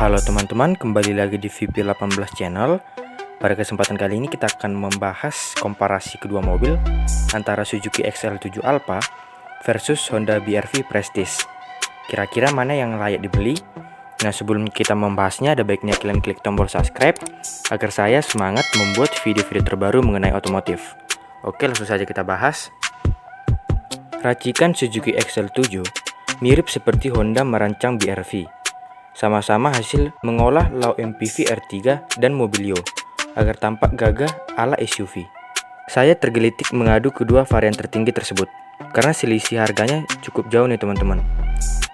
Halo teman-teman, kembali lagi di VP18 channel. Pada kesempatan kali ini kita akan membahas komparasi kedua mobil antara Suzuki XL7 Alpha versus Honda BR-V Prestige. Kira-kira mana yang layak dibeli? Nah, sebelum kita membahasnya, ada baiknya kalian klik tombol subscribe agar saya semangat membuat video-video terbaru mengenai otomotif. Oke, langsung saja kita bahas. Racikan Suzuki XL7 mirip seperti Honda merancang BR-V. Sama-sama hasil mengolah low MPV R3 dan Mobilio agar tampak gagah ala SUV. Saya tergelitik mengadu kedua varian tertinggi tersebut karena selisih harganya cukup jauh nih teman-teman.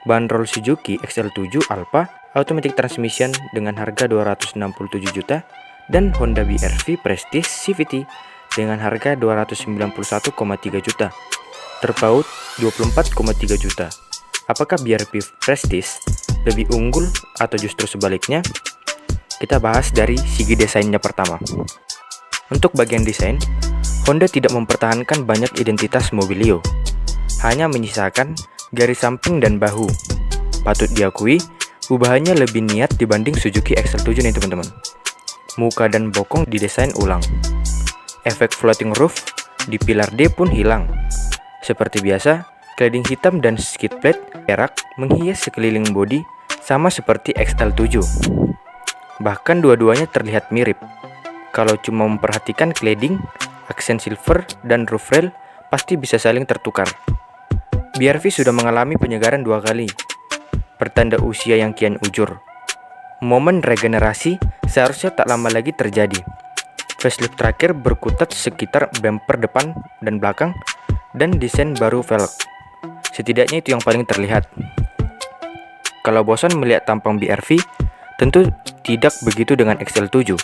Bandrol Suzuki XL7 Alpha Automatic Transmission dengan harga 267 juta dan Honda BR-V Prestige CVT dengan harga 291,3 juta. Terpaut 24,3 juta. Apakah BR-V Prestige lebih unggul atau justru sebaliknya? Kita bahas dari segi desainnya pertama. Untuk bagian desain, Honda tidak mempertahankan banyak identitas Mobilio, hanya menyisakan garis samping dan bahu. Patut diakui, ubahannya lebih niat dibanding Suzuki XL7 nih teman-teman. Muka dan bokong didesain ulang. Efek floating roof di pilar D pun hilang. Seperti biasa, cladding hitam dan skid plate perak menghias sekeliling bodi sama seperti XL7. Bahkan dua-duanya terlihat mirip. Kalau cuma memperhatikan cladding, aksen silver, dan roof rail pasti bisa saling tertukar. BR-V sudah mengalami penyegaran 2 kali, pertanda usia yang kian ujur. Momen regenerasi seharusnya tak lama lagi terjadi. Facelift terakhir berkutat sekitar bumper depan dan belakang, dan desain baru velg. Setidaknya itu yang paling terlihat. Kalau bosan melihat tampang BR-V, tentu tidak begitu dengan XL7.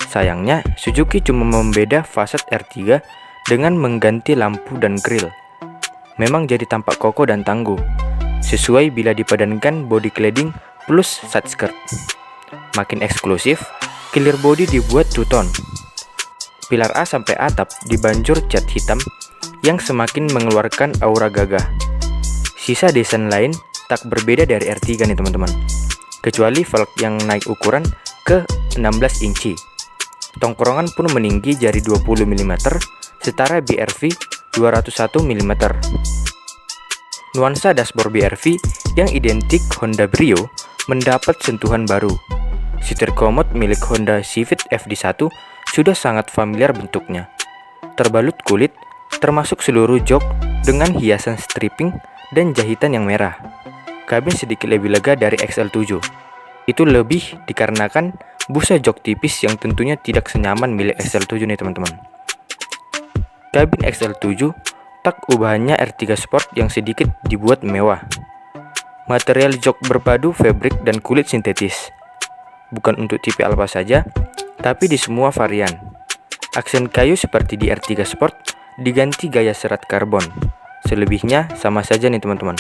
Sayangnya, Suzuki cuma membeda fasad R3 dengan mengganti lampu dan grill. Memang jadi tampak kokoh dan tangguh, sesuai bila dipadankan body cladding plus side skirt. Makin eksklusif, clear body dibuat two-tone. Pilar A sampai atap dibanjur cat hitam yang semakin mengeluarkan aura gagah. Sisa desain lain tak berbeda dari R3 nih teman-teman, kecuali velg yang naik ukuran ke 16 inci. Tongkrongan pun meninggi jari 20 mm, setara BR-V 201 mm. Nuansa dashboard BR-V yang identik Honda Brio mendapat sentuhan baru. Setir komod milik Honda Civic FD1 sudah sangat familiar bentuknya. Terbalut kulit, termasuk seluruh jok dengan hiasan stripping dan jahitan yang merah. Kabin sedikit lebih lega dari XL7. Itu lebih dikarenakan busa jok tipis yang tentunya tidak senyaman milik XL7 nih teman-teman. Kabin XL7 tak ubahannya R3 Sport yang sedikit dibuat mewah. Material jok berpadu fabric dan kulit sintetis. Bukan untuk tipe Alpha saja, tapi di semua varian. Aksen kayu seperti di R3 Sport diganti gaya serat karbon. Selebihnya sama saja nih teman-teman.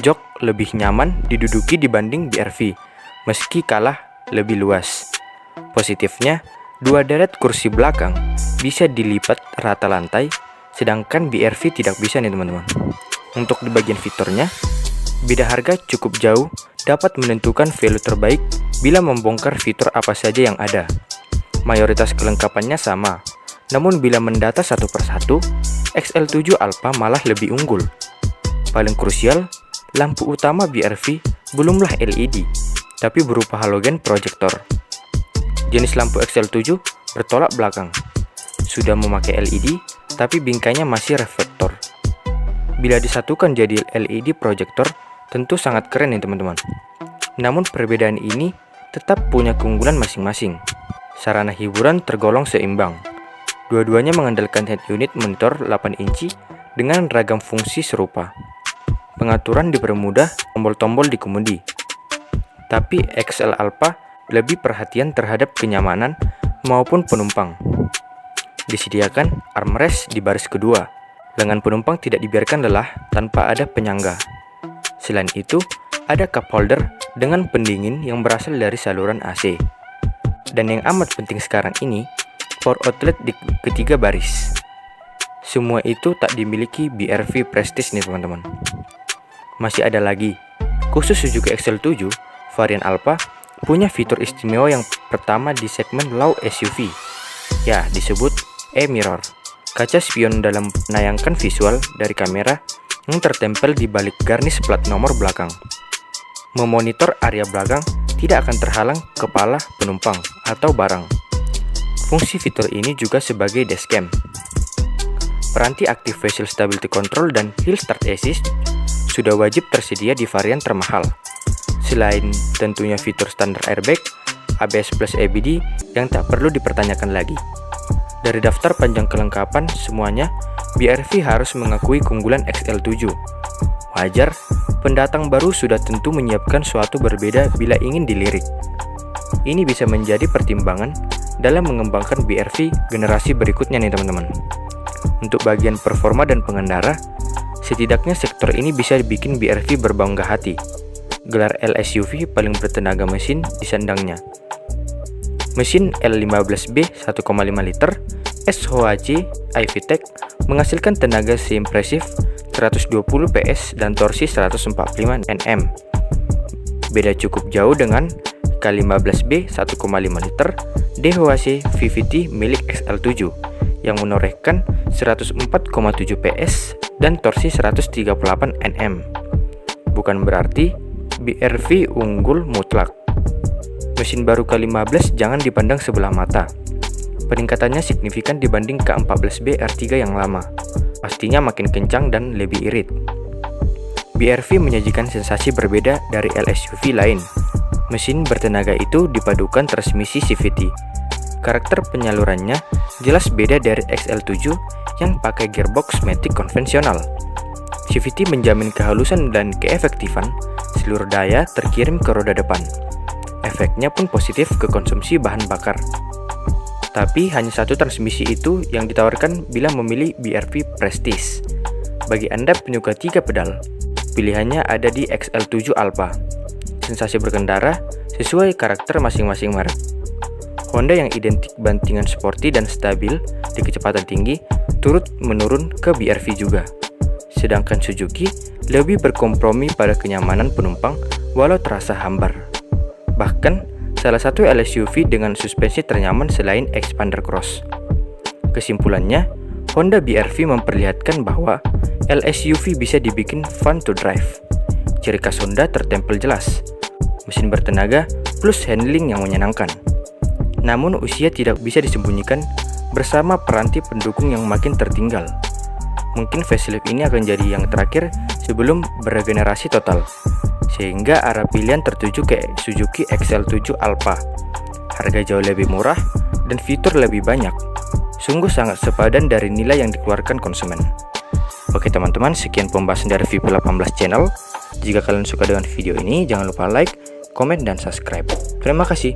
Jok lebih nyaman diduduki dibanding BR-V, meski kalah lebih luas. Positifnya, 2 deret kursi belakang bisa dilipat rata lantai, sedangkan BR-V tidak bisa nih teman-teman. Untuk di bagian fiturnya, beda harga cukup jauh dapat menentukan value terbaik bila membongkar fitur apa saja yang ada. Mayoritas kelengkapannya sama, namun bila mendata satu persatu, XL7 Alpha malah lebih unggul. Paling krusial, lampu utama BR-V belumlah LED, tapi berupa halogen proyektor. Jenis lampu XL7 bertolak belakang. Sudah memakai LED, tapi bingkainya masih reflektor. Bila disatukan jadi LED proyektor, tentu sangat keren nih teman-teman. Namun perbedaan ini tetap punya keunggulan masing-masing. Sarana hiburan tergolong seimbang. Dua-duanya mengandalkan head unit monitor 8 inci dengan ragam fungsi serupa. Pengaturan dipermudah tombol-tombol di kemudi. Tapi XL Alpha lebih perhatian terhadap kenyamanan maupun penumpang. Disediakan armrest di baris kedua. Lengan penumpang tidak dibiarkan lelah tanpa ada penyangga. Selain itu, ada cup holder dengan pendingin yang berasal dari saluran AC. Dan yang amat penting sekarang ini, power outlet di ketiga baris. Semua itu tak dimiliki BR-V Prestige nih teman-teman. Masih ada lagi, khusus Suzuki XL7, varian Alpha punya fitur istimewa yang pertama di segmen low SUV, ya disebut e-mirror, kaca spion dalam menayangkan visual dari kamera yang tertempel di balik garnis plat nomor belakang. Memonitor area belakang tidak akan terhalang kepala penumpang atau barang. Fungsi fitur ini juga sebagai dashcam. Peranti aktif facial stability control dan hill start assist sudah wajib tersedia di varian termahal. Selain tentunya fitur standar airbag, ABS plus ABD yang tak perlu dipertanyakan lagi. Dari daftar panjang kelengkapan semuanya, BRV harus mengakui keunggulan XL7. Wajar, pendatang baru sudah tentu menyiapkan suatu berbeda bila ingin dilirik. Ini bisa menjadi pertimbangan dalam mengembangkan BRV generasi berikutnya nih teman-teman. Untuk bagian performa dan pengendara, setidaknya sektor ini bisa dibikin BRV berbangga hati. Gelar LSUV paling bertenaga mesin disandangnya. Mesin L15B 1,5 liter SHC iVTEC menghasilkan tenaga seimpresif 120 PS dan torsi 145 Nm. Beda cukup jauh dengan K15B 1,5 liter DHC VVT milik XL7 yang menorehkan 104,7 PS dan torsi 138 Nm. Bukan berarti BRV unggul mutlak. Mesin baru K15 jangan dipandang sebelah mata. Peningkatannya signifikan dibanding K14B R3 yang lama. Pastinya makin kencang dan lebih irit. BRV menyajikan sensasi berbeda dari LSUV lain. Mesin bertenaga itu dipadukan transmisi CVT. Karakter penyalurannya jelas beda dari XL7 yang pakai gearbox matic konvensional. CVT menjamin kehalusan dan keefektifan, seluruh daya terkirim ke roda depan. Efeknya pun positif ke konsumsi bahan bakar. Tapi hanya satu transmisi itu yang ditawarkan bila memilih BRV Prestige. Bagi Anda penyuka 3 pedal, pilihannya ada di XL7 Alpha. Sensasi berkendara sesuai karakter masing-masing merek. Honda yang identik bantingan sporty dan stabil di kecepatan tinggi turut menurun ke BRV juga. Sedangkan Suzuki lebih berkompromi pada kenyamanan penumpang walau terasa hambar. Bahkan salah satu LSUV dengan suspensi ternyaman selain Xpander Cross. Kesimpulannya, Honda BRV memperlihatkan bahwa LSUV bisa dibikin fun to drive. Ciri khas Honda tertempel jelas, mesin bertenaga plus handling yang menyenangkan. Namun usia tidak bisa disembunyikan bersama peranti pendukung yang makin tertinggal. Mungkin facelift ini akan jadi yang terakhir sebelum beregenerasi total, sehingga arah pilihan tertuju ke Suzuki XL7 Alpha. Harga jauh lebih murah dan fitur lebih banyak. Sungguh sangat sepadan dari nilai yang dikeluarkan konsumen. Oke teman-teman, sekian pembahasan dari VIP18 Channel. Jika kalian suka dengan video ini, jangan lupa like, komen, dan subscribe. Terima kasih.